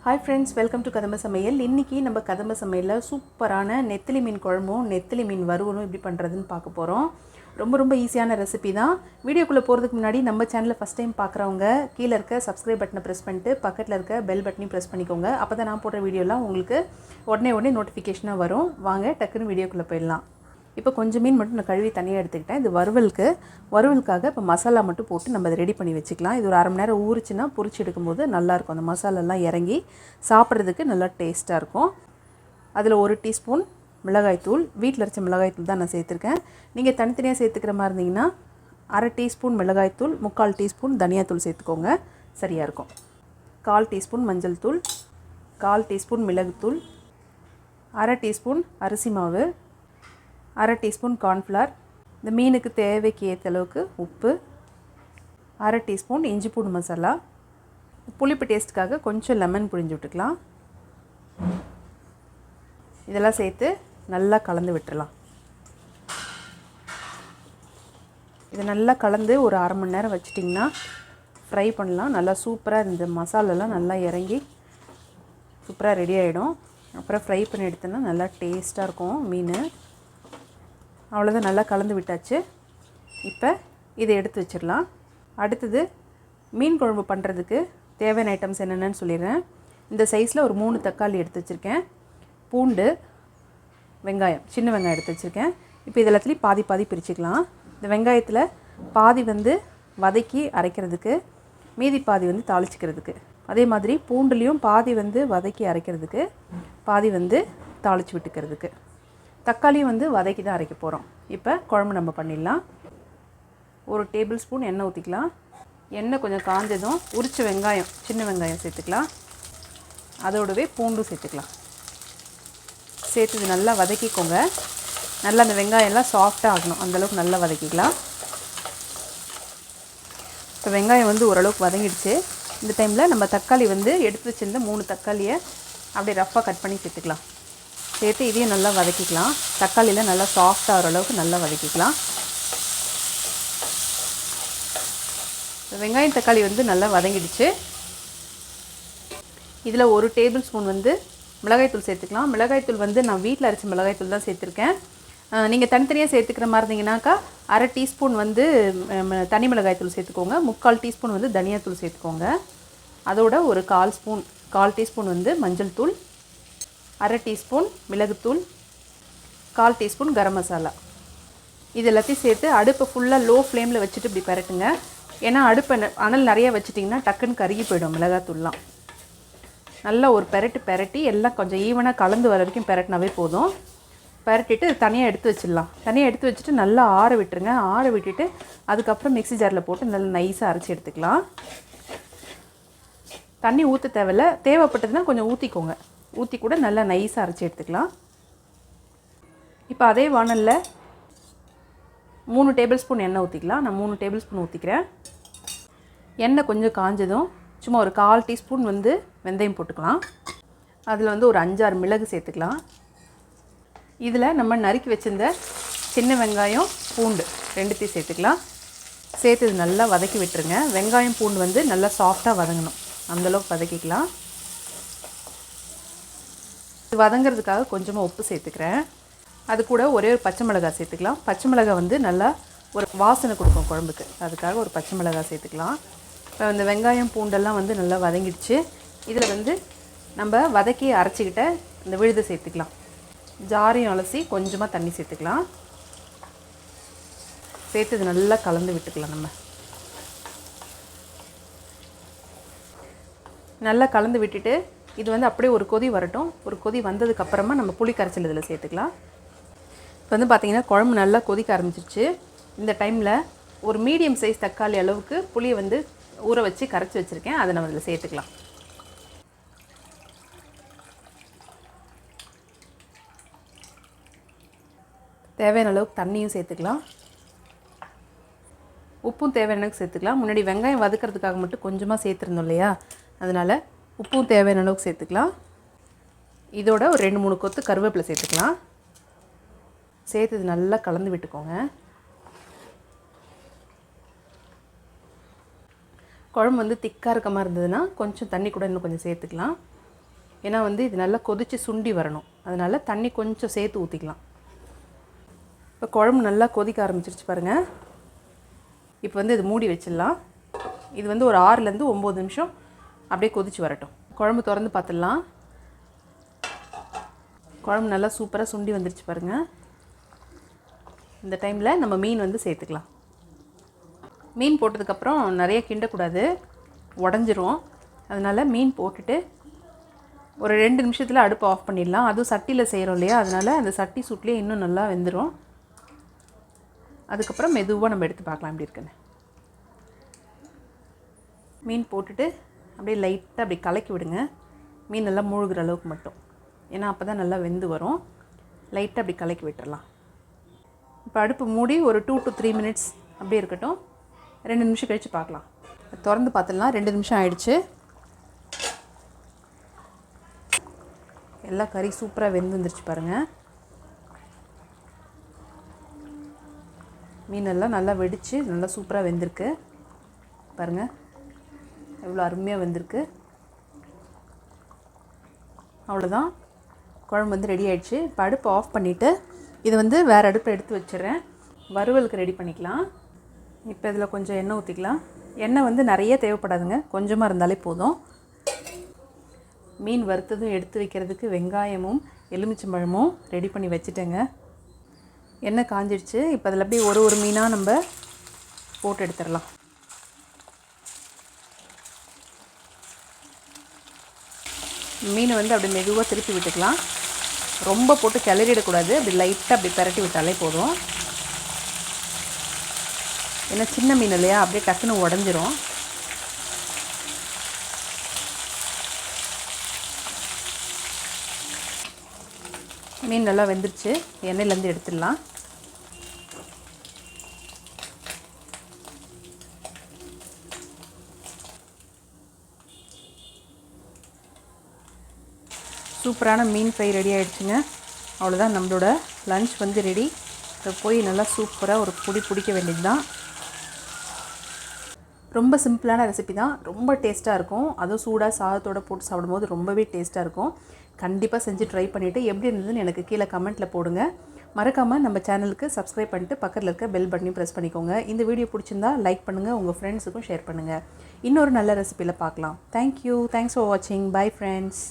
Hi friends, welcome to கதம்ப சமையல். இன்னைக்கு நம்ம கதம்ப சமையல்ல சூப்பரான நெத்திலி மீன் குழம்பும் நெத்திலி மீன் வறுவலும் எப்படி பண்றதுன்னு பார்க்க போறோம். ரொம்ப ஈஸியான ரெசிபி தான். வீடியோக்குள்ள போறதுக்கு முன்னாடி நம்ம சேனலை ஃபர்ஸ்ட் டைம் பார்க்கறவங்க கீழ இருக்க subscribe பட்டனை பிரஸ் பண்ணிட்டு பக்கத்துல இருக்க bell பட்டனையும் பிரஸ் பண்ணிக்கோங்க. அப்பதான் நான் போடுற வீடியோலாம் உங்களுக்கு உடனே நோட்டிஃபிகேஷனா வரும். வாங்க டக்குன்னு வீடியோக்குள்ள போயிடலாம். இப்போ கொஞ்சம் மீன் மட்டும் நான் கழுவி தனியாக எடுத்துக்கிட்டேன். இது வறுவலுக்காக இப்போ மசாலா மட்டும் போட்டு நம்ம அதை ரெடி பண்ணி வச்சுக்கலாம். இது ஒரு அரை மணி நேரம் ஊறிச்சுன்னா பொரிச்சு எடுக்கும்போது நல்லாயிருக்கும். அந்த மசாலாலாம் இறங்கி சாப்பிட்றதுக்கு நல்லா டேஸ்ட்டாக இருக்கும். அதில் 1 டீஸ்பூன் மிளகாய்த்தூள், வீட்டில் அரைச்ச மிளகாய்த்தூள் தான் நான் சேர்த்துருக்கேன். நீங்கள் தனித்தனியாக சேர்த்துக்கிற மாதிரி இருந்தீங்கன்னா அரை டீஸ்பூன் மிளகாய்த்தூள், 3/4 டீஸ்பூன் தனியாத்தூள் சேர்த்துக்கோங்க, சரியாக இருக்கும். 1/4 டீஸ்பூன் மஞ்சள் தூள், 1/4 டீஸ்பூன் மிளகுத்தூள், அரை டீஸ்பூன் அரிசி மாவு, அரை டீஸ்பூன் கார்ன்ஃப்ளவர், இந்த மீனுக்கு தேவைக்கு ஏற்ற அளவுக்கு உப்பு, அரை டீஸ்பூன் இஞ்சி பூண்டு மசாலா, புளிப்பு டேஸ்ட்டுக்காக கொஞ்சம் லெமன் புழிஞ்சு விட்டுக்கலாம். இதெல்லாம் சேர்த்து நல்லா கலந்து விட்டுறலாம். இதை நல்லா கலந்து ஒரு அரை மணி நேரம் வச்சிட்டிங்கன்னா ஃப்ரை பண்ணலாம். நல்லா சூப்பராக இந்த மசாலாலாம் நல்லா இறங்கி சூப்பராக ரெடி ஆகிடும். அப்புறம் ஃப்ரை பண்ணி எடுத்தோன்னா நல்லா டேஸ்ட்டாக இருக்கும் மீன். அவ்வளோதான், நல்லா கலந்து விட்டாச்சு. இப்போ இதை எடுத்து வச்சிடலாம். அடுத்தது மீன் குழம்பு பண்ணுறதுக்கு தேவையான ஐட்டம்ஸ் என்னென்னு சொல்லிடுறேன். இந்த சைஸில் ஒரு 3 தக்காளி எடுத்து வச்சுருக்கேன். பூண்டு, வெங்காயம், சின்ன வெங்காயம் எடுத்து வச்சுருக்கேன். இப்போ இது எல்லாத்துலேயும் பாதி பிரிச்சுக்கலாம். இந்த வெங்காயத்தில் பாதி வதக்கி அரைக்கிறதுக்கு, மீதி பாதி தாளிச்சிக்கிறதுக்கு. அதே மாதிரி பூண்டுலேயும் பாதி வதக்கி அரைக்கிறதுக்கு, பாதி தாளித்து விட்டுக்கிறதுக்கு. தக்காளியும் வதக்கி தான் அரைக்க போகிறோம். இப்போ குழம்பு நம்ம பண்ணிடலாம். 1 டேபிள் ஸ்பூன் எண்ணெய் ஊற்றிக்கலாம். எண்ணெய் கொஞ்சம் காஞ்சதும் உரிச்ச வெங்காயம், சின்ன வெங்காயம் சேர்த்துக்கலாம். அதோடவே பூண்டும் சேர்த்துக்கலாம். சேர்த்து இது நல்லா வதக்கிக்கோங்க. நல்லா அந்த வெங்காயம்லாம் சாஃப்டாக ஆகணும், அந்தளவுக்கு நல்லா வதக்கிக்கலாம். இப்போ வெங்காயம் ஓரளவுக்கு வதங்கிடுச்சு. இந்த டைமில் நம்ம தக்காளி எடுத்து வச்சுருந்த 3 தக்காளியை அப்படியே ரஃப்பாக கட் பண்ணி சேர்த்துக்கலாம். சேர்த்து இதையும் நல்லா வதக்கிக்கலாம். தக்காளியில் நல்லா சாஃப்டாக ஆகிற அளவுக்கு நல்லா வதக்கிக்கலாம். வெங்காயம் தக்காளி நல்லா வதங்கிடுச்சு. இதில் 1 டேபிள் ஸ்பூன் மிளகாய்த்தூள் சேர்த்துக்கலாம். மிளகாய்த்தூள் நான் வீட்டில் அரைச்ச மிளகாய்த்தூள் தான் சேர்த்துருக்கேன். நீங்கள் தனித்தனியாக சேர்த்துக்கிற மாதிரி இருந்தீங்கன்னாக்கா அரை டீஸ்பூன் தனி மிளகாய்த்தூள் சேர்த்துக்கோங்க. 3/4 டீஸ்பூன் தனியாத்தூள் சேர்த்துக்கோங்க. அதோட ஒரு 1/4 டீஸ்பூன் மஞ்சள் தூள், அரை டீஸ்பூன் மிளகுத்தூள், 1/4 டீஸ்பூன் கரம் மசாலா. இது எல்லாத்தையும் சேர்த்து அடுப்பை ஃபுல்லாக லோ ஃப்ளேமில் வச்சுட்டு இப்படி பரட்டுங்க. ஏன்னா அடுப்பை அனல் நிறைய வச்சிட்டிங்கன்னா டக்குன்னு கருகி போயிடும் மிளகாத்தூள்லாம். நல்லா ஒரு பெரட்டி எல்லாம் கொஞ்சம் ஈவனாக கலந்து வர வரைக்கும் பெரட்டினாவே போதும். பெரட்டிட்டு தனியாக எடுத்து வச்சிடலாம். தனியாக எடுத்து வச்சுட்டு நல்லா ஆற விட்டுருங்க. ஆற விட்டுட்டு அதுக்கப்புறம் மிக்ஸி ஜாரில் போட்டு நல்லா நைஸாக அரைச்சி எடுத்துக்கலாம். தண்ணி ஊற்ற தேவையில்லை. தேவைப்பட்டதுன்னா கொஞ்சம் ஊற்றிக்கோங்க. ஊற்றி கூட நல்லா நைஸாக அரைச்சி எடுத்துக்கலாம். இப்போ அதே வானலில் 3 டேபிள் ஸ்பூன் எண்ணெய் ஊற்றிக்கலாம். நான் 3 டேபிள் ஸ்பூன் ஊற்றிக்கிறேன். எண்ணெய் கொஞ்சம் காஞ்சதும் சும்மா ஒரு 1/4 டீஸ்பூன் வெந்தயம் போட்டுக்கலாம். அதில் ஒரு 5-6 மிளகு சேர்த்துக்கலாம். இதில் நம்ம நறுக்கி வச்சுருந்த சின்ன வெங்காயம், பூண்டு 2த்தையும் சேர்த்துக்கலாம். சேர்த்து இது நல்லா வதக்கி விட்டுருங்க. வெங்காயம் பூண்டு நல்லா சாஃப்டாக வதங்கணும், அந்தளவுக்கு வதக்கிக்கலாம். இது வதங்கிறதுக்காக கொஞ்சமாக உப்பு சேர்த்துக்கிறேன். அது கூட ஒரே ஒரு பச்சை மிளகாய் சேர்த்துக்கலாம். பச்சை மிளகாய் நல்லா ஒரு வாசனை கொடுக்கும் குழம்புக்கு, அதுக்காக ஒரு பச்சை மிளகாய் சேர்த்துக்கலாம். இப்போ இந்த வெங்காயம் பூண்டெல்லாம் நல்லா வதங்கிடுச்சு. இதில் நம்ம வதக்கி அரைச்சிக்கிட்ட இந்த விழுதை சேர்த்துக்கலாம். ஜாரையும் அலசி கொஞ்சமாக தண்ணி சேர்த்துக்கலாம். சேர்த்து இது நல்லா கலந்து விட்டுக்கலாம். நம்ம நல்லா கலந்து விட்டுட்டு இது அப்படியே ஒரு கொதி வரட்டும். ஒரு கொதி வந்ததுக்கப்புறமா நம்ம புளி கரைச்சல் இதில் சேர்த்துக்கலாம். இப்போ பார்த்திங்கன்னா குழம்பு நல்லா கொதிக்க ஆரம்பிச்சிருச்சு. இந்த டைமில் ஒரு மீடியம் சைஸ் தக்காளி அளவுக்கு புளியை ஊற வச்சு கரைச்சி வச்சுருக்கேன். அதை நம்ம இதில் சேர்த்துக்கலாம். தேவையான அளவுக்கு தண்ணியும் சேர்த்துக்கலாம். உப்பும் தேவையான அளவுக்கு சேர்த்துக்கலாம். முன்னாடி வெங்காயம் வதக்கிறதுக்காக மட்டும் கொஞ்சமாக சேர்த்துருந்தோம் இல்லையா, அதனால் உப்பும் தேவையான அளவுக்கு சேர்த்துக்கலாம். இதோட ஒரு 2-3 கொத்து கருவேப்பிலை சேர்த்துக்கலாம். சேர்த்து இது நல்லா கலந்து விட்டுக்கோங்க. குழம்பு திக்காக இருக்க மாதிரி இருந்ததுன்னா கொஞ்சம் தண்ணி கூட இன்னும் கொஞ்சம் சேர்த்துக்கலாம். ஏன்னா வந்து இது நல்லா கொதித்து சுண்டி வரணும். அதனால் தண்ணி கொஞ்சம் சேர்த்து ஊற்றிக்கலாம். இப்போ குழம்பு நல்லா கொதிக்க ஆரம்பிச்சிருச்சு பாருங்கள். இப்போ வந்து இது மூடி வச்சிடலாம். இது வந்து ஒரு 6லேருந்து 9 நிமிஷம் அப்படியே கொதித்து வரட்டும். குழம்பு திறந்து பார்த்துடலாம். குழம்பு நல்லா சூப்பராக சுண்டி வந்துருச்சு பாருங்கள். இந்த டைமில் நம்ம மீன் வந்து சேர்த்துக்கலாம். மீன் போட்டதுக்கப்புறம் நிறைய கிண்டக்கூடாது, உடஞ்சிரும். அதனால் மீன் போட்டுட்டு ஒரு 2 நிமிஷத்தில் அடுப்பை ஆஃப் பண்ணிடலாம். அதுவும் சட்டியில் செய்கிறோம் இல்லையா, அதனால் அந்த சட்டி சூட்லேயே இன்னும் நல்லா வெந்துடும். அதுக்கப்புறம் மெதுவாக நம்ம எடுத்து பார்க்கலாம் எப்படி இருக்குன்னு. மீன் போட்டுட்டு அப்படியே லைட்டாக அப்படி கலக்கி விடுங்க. மீன் நல்லா மூழ்கிற அளவுக்கு மட்டும், ஏன்னா அப்போ தான் நல்லா வெந்து வரும். லைட்டாக அப்படி கலக்கி விட்டுறலாம். இப்போ அடுப்பு மூடி ஒரு 2 to 3 மினிட்ஸ் அப்படியே இருக்கட்டும். 2 நிமிஷம் கழித்து பார்க்கலாம். திறந்து பார்த்துடலாம். 2 நிமிஷம் ஆயிடுச்சு. எல்லா கறி சூப்பராக வெந்து வந்துருச்சு பாருங்கள். மீனெல்லாம் நல்லா வெடித்து நல்லா சூப்பராக வெந்திருக்கு பாருங்கள். எவ்வளோ அருமையாக வெந்திருக்கு. அவ்வளோதான், குழம்பு வந்து ரெடி ஆகிடுச்சு. இப்போ அடுப்பு ஆஃப் பண்ணிவிட்டு இதை வந்து வேறு அடுப்பை எடுத்து வச்சிடுறேன். வறுவலுக்கு ரெடி பண்ணிக்கலாம். இப்போ இதில் கொஞ்சம் எண்ணெய் ஊற்றிக்கலாம். எண்ணெய் வந்து நிறைய தேவைப்படாதுங்க, கொஞ்சமாக இருந்தாலே போதும். மீன் வறுத்ததும் எடுத்து வைக்கிறதுக்கு வெங்காயமும் எலுமிச்சம்பழமும் ரெடி பண்ணி வச்சுட்டேங்க. எண்ணெய் காஞ்சிடுச்சு. இப்போ அதில் அப்படியே ஒரு மீனாக நம்ம போட்டு எடுத்துடலாம். மீனை வந்து அப்படி மெதுவாக திருப்பி விட்டுக்கலாம். ரொம்ப போட்டு கிளறிடக்கூடாது. அப்படி லைட்டாக அப்படி பரட்டி விட்டாலே போதும். ஏன்னா சின்ன மீன் இல்லையா, அப்படியே டக்குன்னு உடஞ்சிரும். மீன் நல்லா வெந்துருச்சு. எண்ணெயிலேருந்து எடுத்துடலாம். சூப்பரான மீன் ஃப்ரை ரெடி ஆகிடுச்சுங்க. அவ்வளோதான், நம்மளோட லன்ச் வந்து ரெடி. இப்போ போய் நல்லா சூப்பராக ஒரு பிடிக்க வேண்டியது தான். ரொம்ப சிம்பிளான ரெசிபி தான், ரொம்ப டேஸ்ட்டாக இருக்கும். அதுவும் சூடாக சாதத்தோடு போட்டு சாப்பிடும்போது ரொம்பவே டேஸ்ட்டாக இருக்கும். கண்டிப்பாக செஞ்சு ட்ரை பண்ணிவிட்டு எப்படி இருந்ததுன்னு எனக்கு கீழே கமெண்ட்டில் போடுங்க. மறக்காமல் நம்ம சேனலுக்கு சப்ஸ்கிரைப் பண்ணிட்டு பக்கத்தில் இருக்க பெல் பட்டனையும் ப்ரெஸ் பண்ணிக்கோங்க. இந்த வீடியோ பிடிச்சிருந்தா லைக் பண்ணுங்கள், உங்கள் ஃப்ரெண்ட்ஸுக்கும் ஷேர் பண்ணுங்கள். இன்னொரு நல்ல ரெசிபியில் பார்க்கலாம். தேங்க்யூ. தேங்க்ஸ் ஃபார் வாட்சிங். Bye friends.